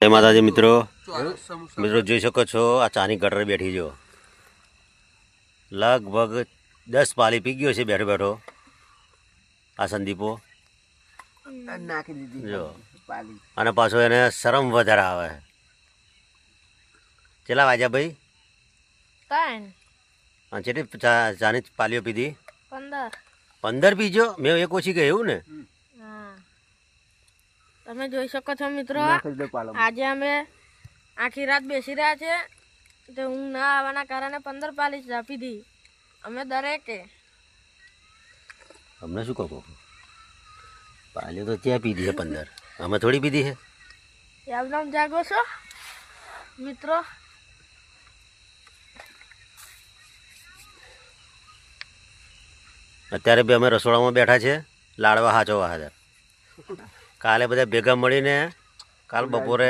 જય માતાજી મિત્રો મિત્રો જોઈ શકો છો આ ચાની ગટર બેઠી જો લગભગ 10 પાલી પી ગયો છે બેઠો બેઠો આ સંદીપો નાખી દીધી જો પાલી અને પાછો એને શરમ વધારે આવે કેટલા વાગ્યા ભાઈ હા કેટલી ચાની પાલીઓ પીધી 15 પીજો મેં એક ઓછી ગઈ એવું ને તમે જોઈ શકો છો મિત્રો આજે અમે આખી રાત બેસી રહ્યા છે તો ઊંઘ ના આવવાના કારણે 15 પાલી ચા પીધી અમે દરેકે. અમને શું કહો પાલીઓ તો ત્યાં પીધી છે 15 અમે થોડી પીધી છે એકદમ જાગો છો મિત્રો. અત્યારે બી અમે રસોડામાં બેઠા છે લાડવા હાચવવા હાજર કાલે બધા ભેગા મળીને કાલ બપોરે